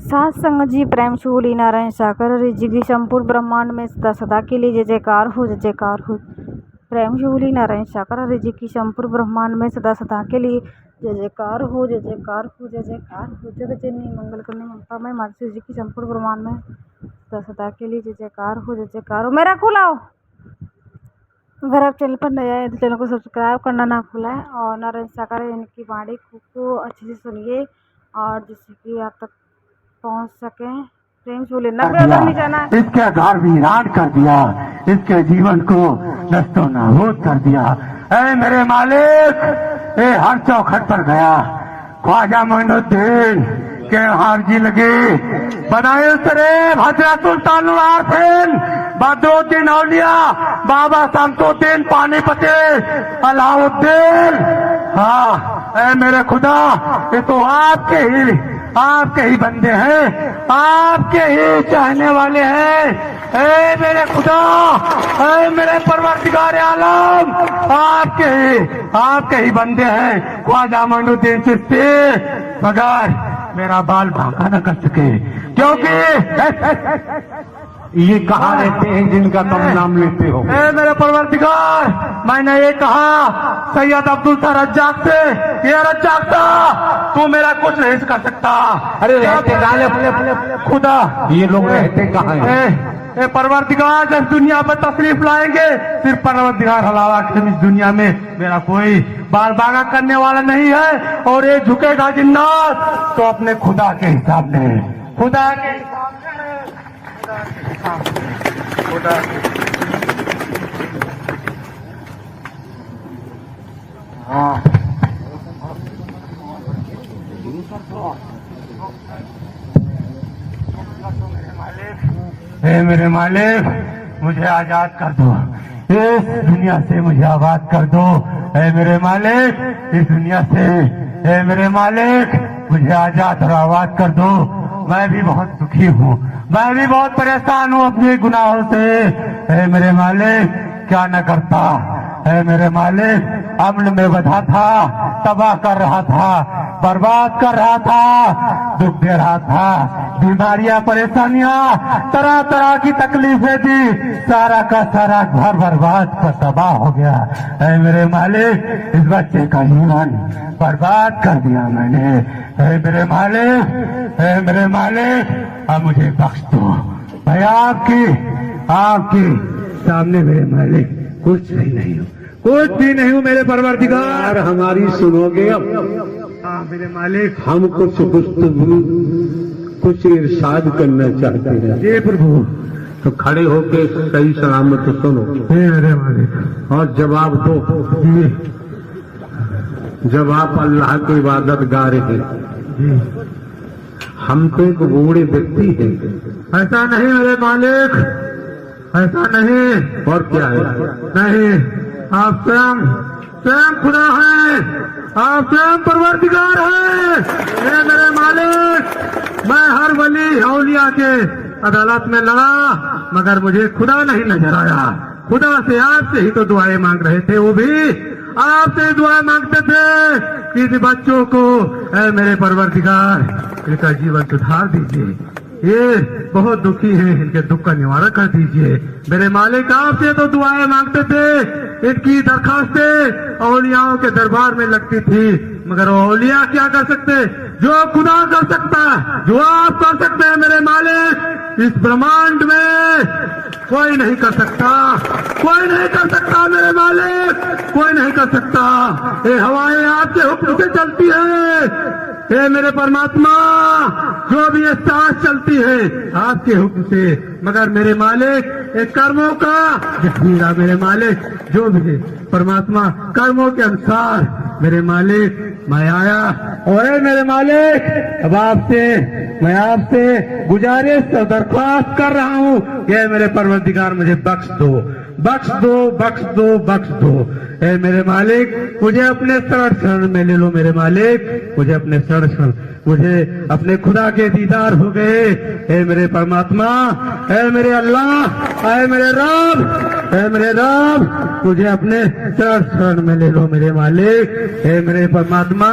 सात संग जी प्रेम शूली नारायण साकर रिजिगी संपूर्ण ब्रह्मांड में सदा सदा के लिए जय जयकार हो, जय जयकार हो। प्रेम शूली नारायण साकर रिजिगी संपूर्ण ब्रह्मांड में सदा सदा के लिए जय जयकार हो, जय जयकार हो, जय जयकार हो। जगत जननी मंगल करने ममता में माता जी की संपूर्ण ब्रह्मांड में सदा सदा के लिए जय जयकार हो, जय जयकार हो। मेरा खुलाओ, अगर आप चैनल पर नया है तो चैनल को सब्सक्राइब करना ना भूलें और नारायण साकर इनकी वाणी को अच्छे से सुनिए और जिससे कि आप तक पहुंच सके। प्रेम शूली इसके घर वीरान कर दिया, इसके जीवन को नष्टो नाबूद कर दिया। ऐ मेरे मालिक, ये हर चौखट पर गया ख्वाजा मोइनुद्दीन के हारजी लगे बनाए शरीफ हजरत सुल्तानुल आरफीन बदरुद्दीन औलिया बाबा शमसुद्दीन पानीपति अलाउद्दीन। हाँ ऐ मेरे खुदा, ये तो आपके ही बंदे हैं, आपके ही चाहने वाले हैं। ऐ मेरे खुदा, ऐ मेरे परवरदिगार आलम, आपके ही बंदे हैं। ख्वाजा मोइनुद्दीन चिश्ती मगर मेरा बाल भागा न कर सके, क्योंकि ये कहाँ रहते हैं जिनका तुम नाम लेते हो? मेरे परवरदिगार, मैंने ये कहा सैयद अब्दुल सा रज्जाक से, ये रज्जाक सा तू मेरा कुछ नहीं कर सकता। अरे रहते कहाँ खुदा, ये लोग रहते कहाँ हैं? परवरदिगार जब दुनिया पर तशरीफ लाएंगे फिर परवरदिगार हलावा के इस दुनिया में मेरा कोई बाल बागा करने वाला नहीं है। और ये झुकेगा जिन्नात तो अपने खुदा के हिसाब में, खुदा के हिसाब खुदा। हाँ मेरे मालिक, मुझे आजाद कर दो, इस दुनिया से मुझे आजाद कर दो। ऐ मेरे मालिक, इस दुनिया से, ऐ मेरे मालिक, मुझे आजाद और आबाद कर दो। मैं भी बहुत दुखी हूँ, मैं भी बहुत परेशान हूँ अपने गुनाहों से। ऐ मेरे मालिक, क्या न करता। ऐ मेरे मालिक, अम्ल में बधा था, तबाह कर रहा था, बर्बाद कर रहा था, दुख दे रहा था, बीमारियां परेशानियां तरह तरह की तकलीफें दी, सारा का सारा घर बर्बाद कर तबाह हो गया। ऐ मेरे मालिक, इस बच्चे का जीवन बर्बाद कर दिया मैंने। ऐ मेरे मालिक, ऐ मेरे मालिक, अब मुझे बख्श दो। मैं आपके सामने मेरे मालिक कुछ भी नहीं हूँ, कुछ भी नहीं हूँ मेरे परवरदिगार। हमारी सुनोगे अब? हाँ मेरे मालिक, हम कुछ गुफ्तगू, कुछ इरशाद करना चाहते हैं। जी प्रभु। तो खड़े होके सही सलामत सुनो मेरे मालिक और जवाब दो। जब आप अल्लाह की इबादत गा रहे हैं, हम तो एक बूढ़े व्यक्ति हैं। ऐसा नहीं मेरे मालिक, ऐसा नहीं। और क्या है? नहीं, आप स्वयं खुदा हैं, आप स्वयं परवरदिगार हैं। मेरे मालिक, मैं हर वली औलिया के अदालत में लड़ा मगर मुझे खुदा नहीं नजर आया। खुदा से आपसे ही तो दुआएं मांग रहे थे, वो भी आपसे दुआ मांगते थे कि इन बच्चों को ऐ मेरे परवरदिगार इनका जीवन सुधार दीजिए, ये बहुत दुखी हैं, इनके दुख का निवारण कर दीजिए। मेरे मालिक, आपसे तो दुआएं मांगते थे, इनकी दरखास्तें औलियाओं के दरबार में लगती थी मगर औलिया क्या कर सकते? जो खुदा कर सकता है, जो आप कर सकते हैं मेरे मालिक, इस ब्रह्मांड में कोई नहीं कर सकता, कोई नहीं कर सकता मेरे मालिक, कोई नहीं कर सकता। ये हवाएं आपके हुक्म से चलती है, ये मेरे परमात्मा, जो भी ये सांस चलती है आपके हुक्म से। मगर मेरे मालिक, एक कर्मों का जखीरा मेरे मालिक, जो भी परमात्मा कर्मों के अनुसार मेरे मालिक मैं आया। और मेरे मालिक, अब मैं आपसे गुजारिश और दरख्वास्त कर रहा हूँ कि मेरे परवरदिगार मुझे बख्श दो, बख्श दो, बख्श दो, बख्श दो। ऐ मेरे मालिक, मुझे अपने शरण में ले लो मेरे मालिक, मुझे अपने शरण, मुझे अपने खुदा के दीदार हो गए। ऐ मेरे परमात्मा, ऐ मेरे अल्लाह, ऐ मेरे रब, हे मेरे रब, मुझे अपने शरण में ले लो मेरे मालिक। हे मेरे परमात्मा,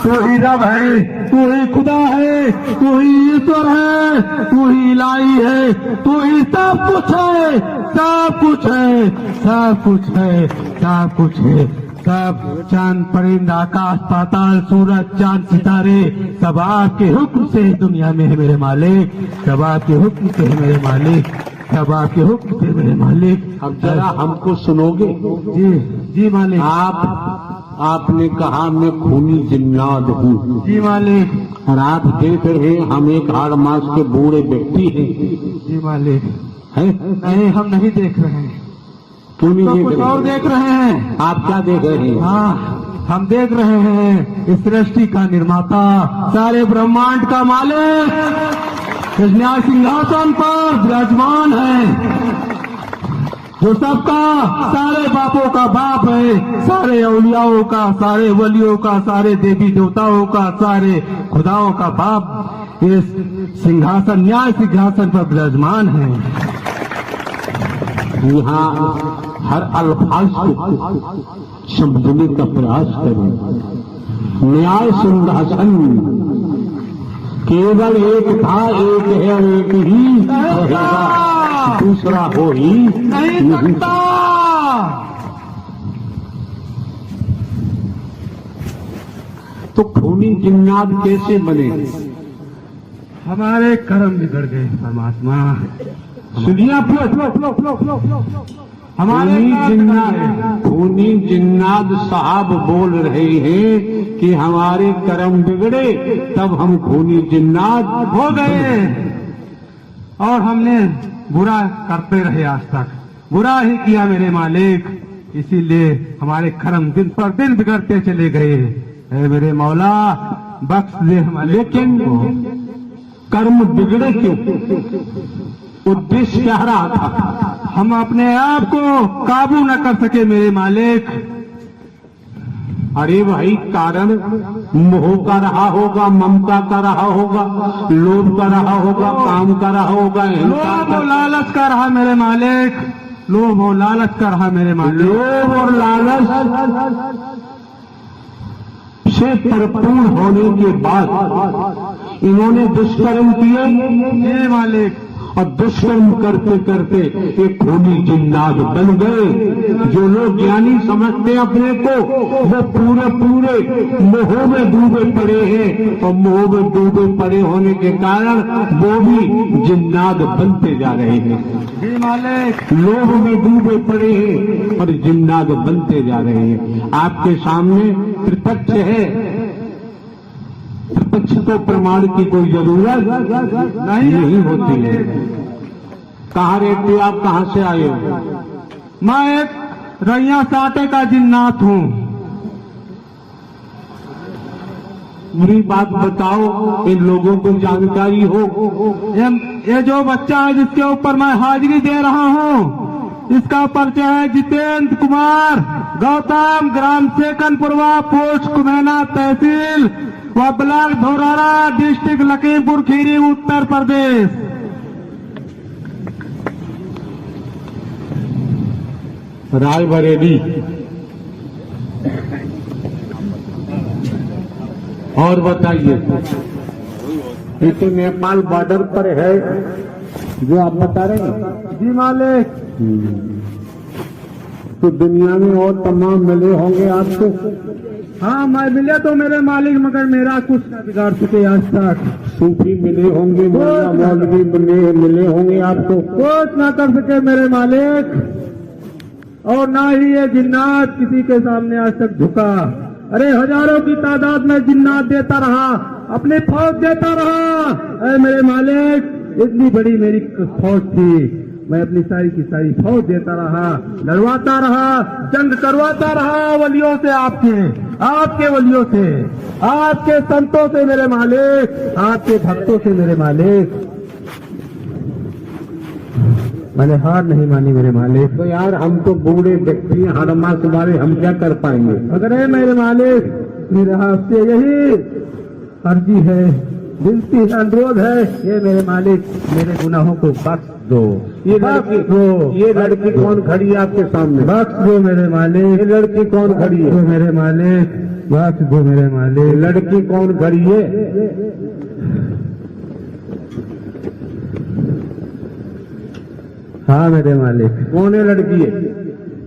तू ही रब है, तू ही खुदा है, तू ही ईश्वर है, तू ही इलाही है, तू ही सब कुछ है, सब कुछ है, सब कुछ है, सब कुछ है। सब चांद परिंद, आकाश पाताल, सूरज चांद सितारे सब आपके हुक्म से दुनिया में है मेरे मालिक, सब आपके हुक्म से है मेरे मालिक, सब आपके हुक्म से मेरे मालिक। अब जरा हमको सुनोगे? जी जी मालिक। आपने कहा मैं खूनी जिन्नात हूँ। जी मालिक। और आप देख रहे हम एक हाड़ मास के बूढ़े व्यक्ति हैं। जी मालिक। है? नहीं, हम नहीं देख रहे हैं। क्यों नहीं तो कुछ और देख रहे हैं। आप क्या देख रहे हैं? हाँ, हम देख रहे हैं इस सृष्टि का निर्माता, सारे ब्रह्मांड का मालिक इस न्याय सिंहासन पर विराजमान है, जो सबका, सारे बापों का बाप है, सारे औलियाओं का, सारे वलियों का, सारे देवी देवताओं का, सारे खुदाओं का बाप इस सिंहासन, न्याय सिंहासन पर विराजमान है। यहाँ हर अल्फाज को समझने का प्रयास करें। न्याय सिंहासन केवल एक था, एक है और एक ही रहेगा, दूसरा हो ही नहीं सकता। तो खूनी जिन्नात कैसे बने? हमारे कर्म बिगड़ गए परमात्मा। सुनिए हमारे खूनी जिन्नात साहब बोल रहे हैं कि हमारे कर्म बिगड़े तब हम खूनी जिन्नात हो गए और हमने बुरा करते रहे, आज तक बुरा ही किया मेरे मालिक, इसीलिए हमारे कर्म दिन पर दिन बिगड़ते चले गए। ऐ मेरे मौला, बख्श दे हमारे। लेकिन कर्म बिगड़े क्यों? उद्देश्य क्या रहा था? हम अपने आप को काबू न कर सके मेरे मालिक। अरे भाई, कारण मोह का रहा होगा, ममता का रहा होगा, लोभ का रहा होगा, काम का रहा होगा, लोभ और लालच का रहा मेरे मालिक, लोभ और लालच का रहा मेरे मालिक। लोभ और लालच से परिपूर्ण होने के बाद इन्होंने दुष्कर्म किए ये मालिक, और दुष्कर्म करते करते एक खूनी जिन्नात बन गए। जो लोग ज्ञानी समझते अपने को, वो पूरे पूरे मोह में डूबे पड़े हैं, और मोह में डूबे पड़े होने के कारण वो भी जिन्नात बनते जा रहे हैं। जी मालिक। लोभ में डूबे पड़े हैं और जिन्नात बनते जा रहे हैं। आपके सामने प्रत्यक्ष है, प्रत्यक्ष को प्रमाण की कोई जरूरत नहीं होती है। कहाँ रहते आप? कहाँ से आए हो? मैं एक रैया साटे का जिन्नात हूँ। पूरी बात बताओ, इन लोगों को जानकारी हो। ये जो बच्चा है जिसके ऊपर मैं हाजिरी दे रहा हूँ, इसका परिचय है जितेंद्र कुमार गौतम, ग्राम सेकनपुरवा, पोस्ट कुमेना, तहसील व ब्लॉक धोरारा, डिस्ट्रिक्ट लखीमपुर खीरी, उत्तर प्रदेश। रायबरेली। और बताइए, ये तो नेपाल बॉर्डर पर है जो आप बता रहे हैं? जी मालिक। तो दुनिया में और तमाम मिले होंगे आपको? हाँ, मैं मिले तो मेरे मालिक, मगर मेरा कुछ न बिगाड़ सके आज तक। सूफी मिले होंगे, मौलवी मिले होंगे आपको? कुछ न कर सके मेरे मालिक, और ना ही ये जिन्नात किसी के सामने आज तक झुका। अरे हजारों की तादाद में जिन्नात देता रहा, अपनी फौज देता रहा। अरे मेरे मालिक, इतनी बड़ी मेरी फौज थी, मैं अपनी सारी की सारी फौज देता रहा, लड़वाता रहा, जंग करवाता रहा वलियों से, आपके वलियों से, आपके संतों से मेरे मालिक, आपके भक्तों से मेरे मालिक। मैंने हार नहीं मानी मेरे मालिक। तो यार, हम तो बूढ़े व्यक्ति हैं, हर मास तुम्हारे, हम क्या कर पाएंगे? अगर मेरे मालिक, मेरे हाथ से यही अर्जी है विनती है, अनुरोध है, ये मेरे मालिक मेरे गुनाहों को बख्श दो। ये लड़की कौन खड़ी है आपके सामने? बख्श दो मेरे मालिक। ये लड़की कौन खड़ी है? मेरे मालिक बख्श दो मेरे मालिक। लड़की कौन खड़ी है? हाँ मेरे मालिक। कौन है लड़की है?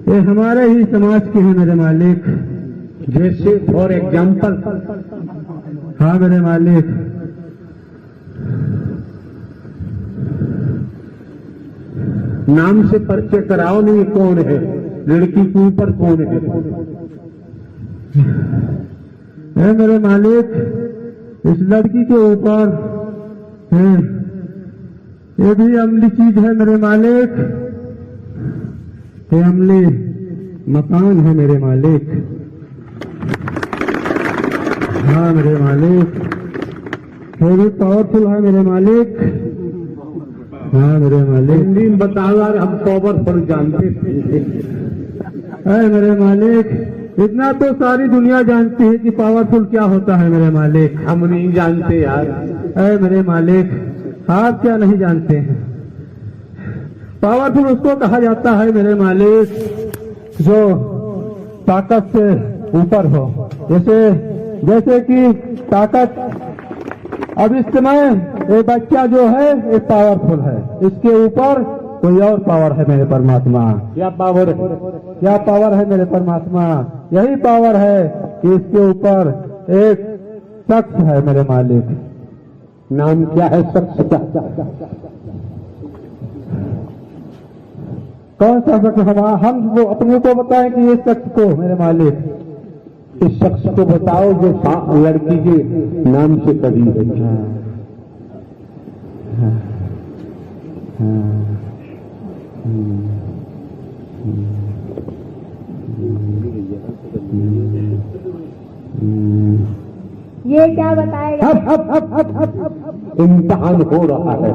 ये हमारे ही समाज की है मेरे मालिक। जैसे फॉर एग्जाम्पल? हाँ मेरे मालिक। नाम से परिचय कराओ नहीं, कौन है लड़की के ऊपर कौन है मेरे मालिक? इस लड़की के ऊपर ये भी अमली चीज है मेरे मालिक। ये अमली मकान है मेरे मालिक। हाँ मेरे मालिक। ये भी पावरफुल है मेरे मालिक। हाँ मेरे मालिक। हिंदी में बताओ यार, हम पावरफुल जानते थे। मेरे मालिक, इतना तो सारी दुनिया जानती है कि पावरफुल क्या होता है मेरे मालिक। हम नहीं जानते यार। मेरे मालिक, आप क्या नहीं जानते हैं? पावरफुल उसको कहा जाता है मेरे मालिक जो ताकत से ऊपर हो। जैसे कि ताकत, अब इस समय ये बच्चा जो है ये पावरफुल है, इसके ऊपर कोई और पावर है मेरे परमात्मा। क्या पावर है? क्या पावर है मेरे परमात्मा? यही पावर है कि इसके ऊपर एक शख्स है मेरे मालिक। नाम क्या है शख्स का? कौन सा शख्स? हम वो अपने को बताएं कि ये शख्स को मेरे मालिक, इस शख्स को बताओ जो लड़की के नाम से करीब है। ये क्या बताएगा? इम्तिहान हो रहा है।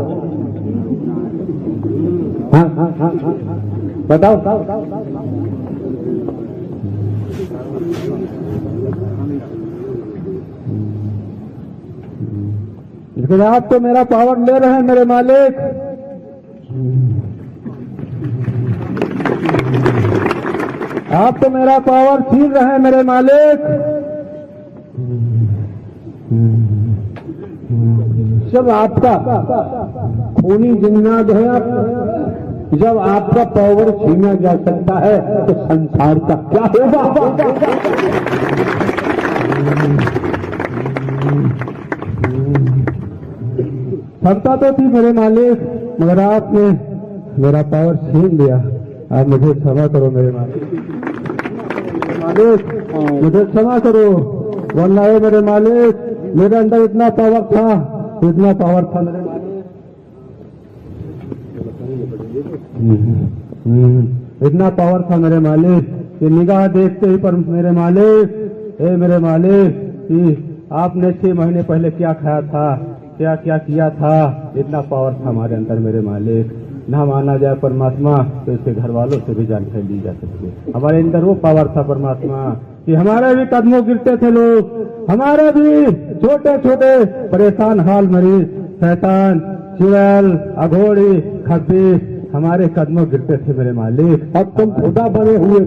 हाँ, बताओ। लेकिन आप तो मेरा पावर ले रहे हैं मेरे मालिक। आप तो मेरा पावर छीन रहे हैं मेरे मालिक। जब आपका खूनी जिन्नाद है, जब आपका पावर छीना जा सकता है तो संसार का क्या होगा? क्षमता तो थी मेरे मालिक, मगर आपने मेरा पावर छीन लिया। आप मुझे क्षमा करो मेरे मालिक। मुझे क्षमा करो, वरना ये मेरे मालिक मेरे अंदर इतना पावर था मेरे मालिक। इतना पावर था मेरे मालिक कि निगाह देखते ही पर मेरे मालिक कि आपने 6 महीने पहले क्या खाया था, क्या क्या किया था। इतना पावर था हमारे अंदर मेरे मालिक। ना माना जाए परमात्मा तो इसके घर वालों से भी जानकारी ली जा सकती है। हमारे अंदर वो पावर था परमात्मा कि हमारे भी कदमों गिरते थे लोग, हमारे भी छोटे छोटे परेशान हाल मरीज, शैतान, चुड़ैल, अघोड़ी, खब्बीस हमारे कदमों गिरते थे मेरे मालिक। अब तुम खुदा बने हुए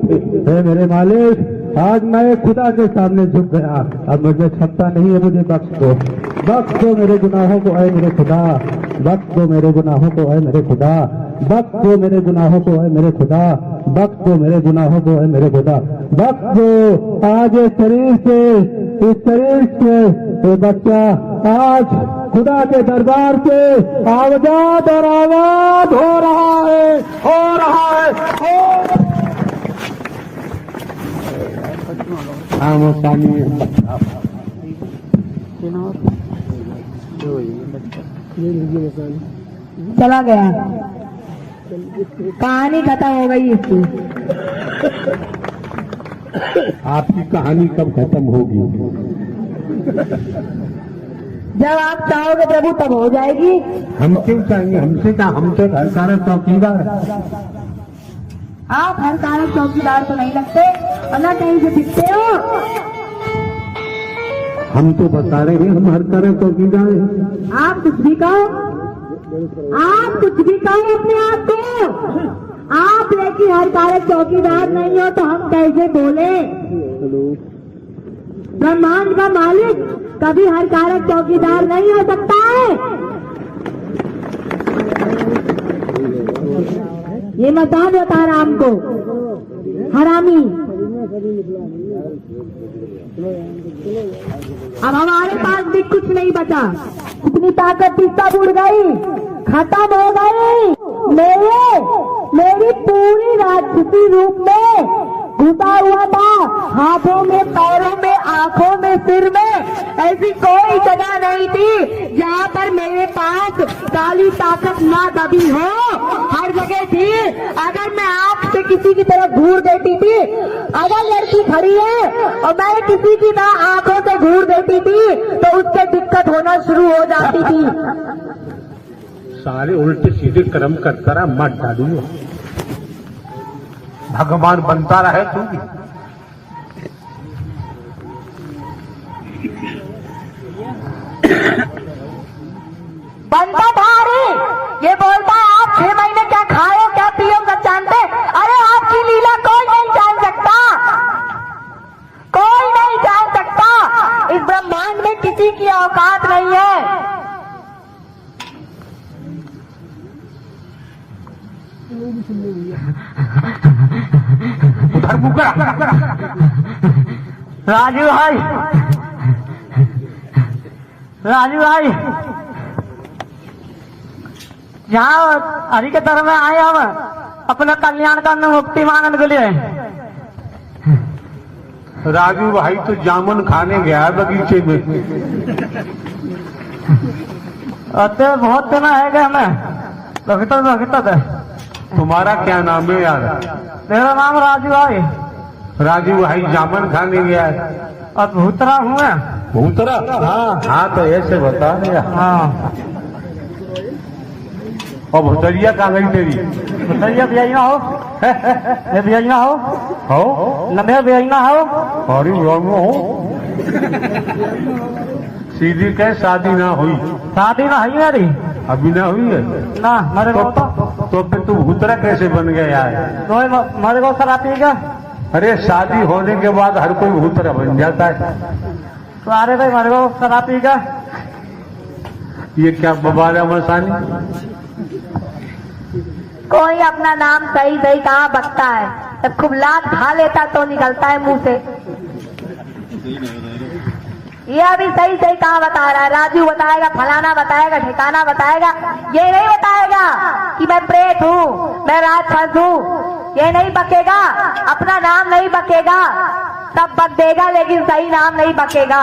थे मेरे मालिक। आज मैं खुदा के सामने झुक गया। अब मुझे क्षमता नहीं है, मुझे बख्श दो मेरे गुनाहों को ऐ मेरे खुदा। बख्श दो मेरे गुनाहों को ऐ मेरे खुदा। बख्श दो मेरे गुनाहों को ऐ मेरे खुदा। बख्श दो मेरे गुनाहों को ऐ मेरे खुदा। बख्श दो। आज इस शरीर से ये बच्चा आज खुदा के दरबार से आवाज और आवाज हो रहा है। चला गया, कहानी खत्म हो गई इसकी। आपकी कहानी कब खत्म होगी? जब आप चाहोगे प्रभु तब हो जाएगी। हम क्यों चाहेंगे? हमसे क्या? हम तो हर चौकीदार। आप हर कारक चौकीदार तो नहीं लगते और ना कहीं से दिखते हो। हम तो बता रहे हैं हम हर तरह चौकीदार हैं। आप कुछ भी कहो, आप कुछ भी कहो अपने आप को। आप लेकिन हर कारक चौकीदार नहीं हो तो हम कैसे बोले? ब्रह्मांड का मालिक कभी हर कारक चौकीदार नहीं हो सकता है। ये मकान बता रहा हमको हरामी। अब हमारे पास भी कुछ नहीं बचा, इतनी ताकत सब उड़ गई, खत्म हो गई। मेरी पूरी राक्षसी रूप में घुसा हुआ था, हाथों में, पैरों में, आंखों में, सिर में। ऐसी कोई जगह नहीं थी जहाँ पर मेरे पास काली ताकत ना दबी हो। हर जगह थी। अगर मैं आंख से किसी की तरफ घूर देती थी, अगर लड़की खड़ी है और मैं किसी की ना आंखों से घूर देती थी तो उससे दिक्कत होना शुरू हो जाती थी। सारे उल्टे सीधे कर्म करता रहा, मत डालूंगा। भगवान बनता रहे तू भी। बनता था। अरे ये बोलता है आप 6 महीने क्या खाए हो, क्या पियो, सब जानते। अरे आपकी लीला कोई नहीं जान सकता, कोई नहीं जान सकता। इस ब्रह्मांड में किसी की औकात नहीं है। उधर मुँह कर। राजू भाई, राजू भाई, यहाँ हरि के दर में आए हम अपना कल्याण करने, मुक्ति मांगने के लिए। राजू भाई तो जामुन खाने गया है बगीचे में। अते बहुत दिन है गए हमें भगत। तुम्हारा क्या नाम है यार? मेरा नाम राजू भाई। राजू भाई जामुन खाने गया है। और भूतरा हूँ मैं। भूतरा? हाँ तो ऐसे बता रहे। हाँ, और भुतरिया कहाँ गई तेरी? भूतरिया बियाई ना हो, ये बियाई ना हो, लम्बे बियाई ना हो। अरे हो सीधी कह शादी ना हुई? शादी ना है मेरी, अभी ना हुई है ना मेरे को तो फिर तू भूतरा कैसे बन गया यार? तो मेरे को शराब पीएगा। अरे शादी होने के बाद हर कोई भूतरा बन जाता है। तो अरे भाई मेरे को शराब पीएगा। ये क्या बबाला मसानी? कोई अपना नाम सही सही कहाँ बकता है, जब खूब लात खा लेता तो निकलता है मुंह से। ये अभी सही सही कहाँ बता रहा है? राजू बताएगा, फलाना बताएगा, ठिकाना बताएगा। ये नहीं बताएगा कि मैं प्रेत हूँ, मैं राक्षस हूँ। ये नहीं बकेगा, अपना नाम नहीं बकेगा। सब बक देगा लेकिन सही नाम नहीं बकेगा।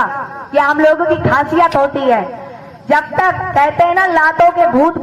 ये हम लोगों की खासियत होती है। जब तक कहते हैं ना लातों के भूत